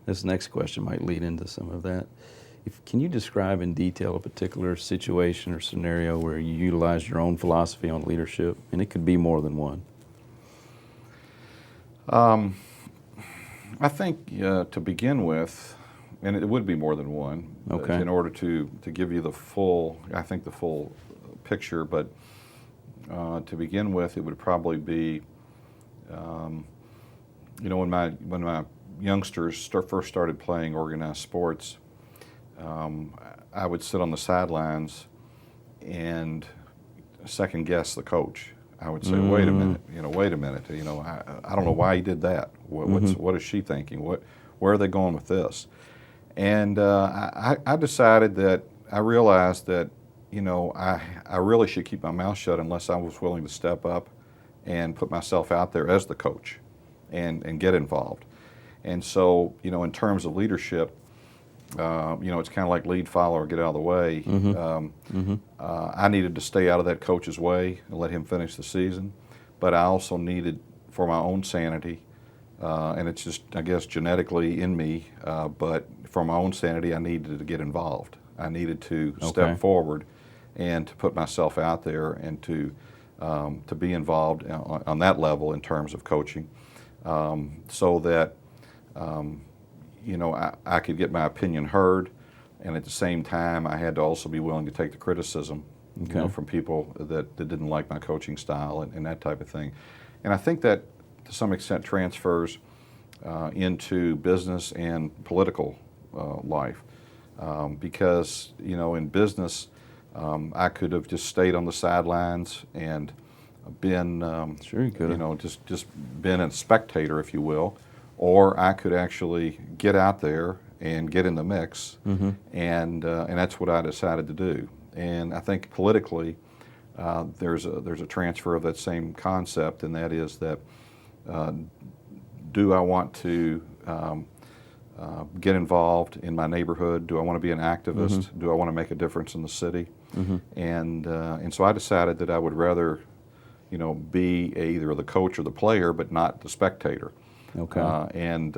This next question might lead into some of that. Can you describe in detail a particular situation or scenario where you utilized your own philosophy on leadership? And it could be more than one. I think to begin with, and it would be more than one, okay, in order to give you the full picture, but to begin with, it would probably be, when my youngsters first started playing organized sports, I would sit on the sidelines and second guess the coach. I would say, wait a minute, I don't know why he did that. What is she thinking? Where are they going with this? And I decided that, I realized that, I really should keep my mouth shut unless I was willing to step up and put myself out there as the coach and get involved. And so, in terms of leadership, it's kind of like lead, follow, or get out of the way. I needed to stay out of that coach's way and let him finish the season, but I also needed, for my own sanity, and it's just, I guess, genetically in me, but for my own sanity, I needed to get involved. I needed to step forward and to put myself out there and to be involved on that level in terms of coaching, so that I could get my opinion heard, and at the same time, I had to also be willing to take the criticism, from people that didn't like my coaching style and that type of thing. And I think that to some extent transfers into business and political life, because in business, I could have just stayed on the sidelines and been, just been a spectator, if you will. Or I could actually get out there and get in the mix, and that's what I decided to do. And I think politically, there's a transfer of that same concept, and that is that, do I want to get involved in my neighborhood? Do I want to be an activist? Do I want to make a difference in the city? And so I decided that I would rather, be either the coach or the player, but not the spectator. Okay. And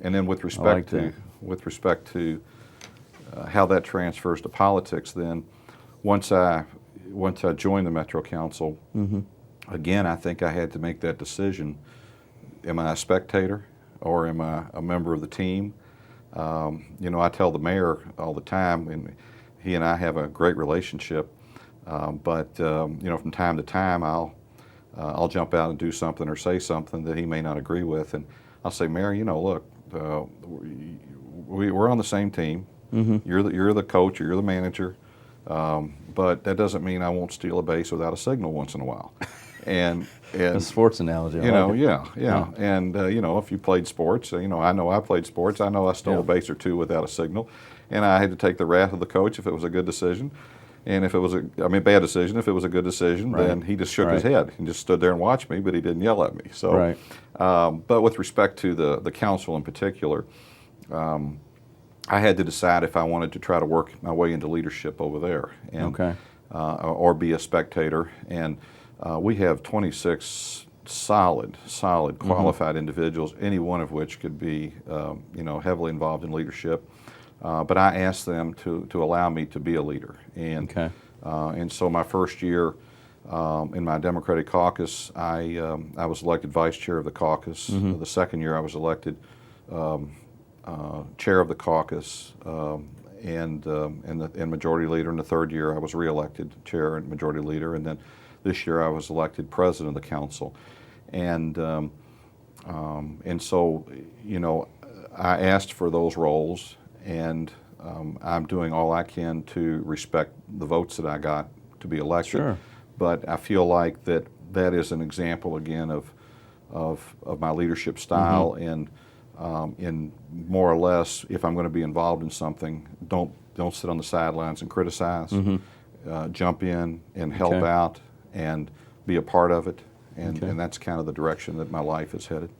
then with respect to how that transfers to politics, then once I joined the Metro Council, again, I think I had to make that decision. Am I a spectator or am I a member of the team? I tell the mayor all the time, and he and I have a great relationship, but from time to time I'll jump out and do something or say something that he may not agree with, and I'll say, Mayor, look, we're on the same team. You're the coach or you're the manager, but that doesn't mean I won't steal a base without a signal once in a while. And a sports analogy. Yeah. And if you played sports, I know I played sports. I know I stole a base or two without a signal, and I had to take the wrath of the coach if it was a good decision. And if it was bad decision, if it was a good decision, then he just shook his head and just stood there and watched me, but he didn't yell at me. So, but with respect to the council in particular, I had to decide if I wanted to try to work my way into leadership over there, and or be a spectator. And we have 26 solid, qualified individuals, any one of which could be, heavily involved in leadership. But I asked them to allow me to be a leader, and so my first year in my Democratic caucus, I was elected vice chair of the caucus. The second year, I was elected chair of the caucus and majority leader. In the third year, I was reelected chair and majority leader, and then this year I was elected president of the council, and so I asked for those roles. And I'm doing all I can to respect the votes that I got to be elected. But I feel like that is an example again of my leadership style. And in more or less, if I'm going to be involved in something, don't sit on the sidelines and criticize. Jump in and help out and be a part of it. And that's kind of the direction that my life is headed.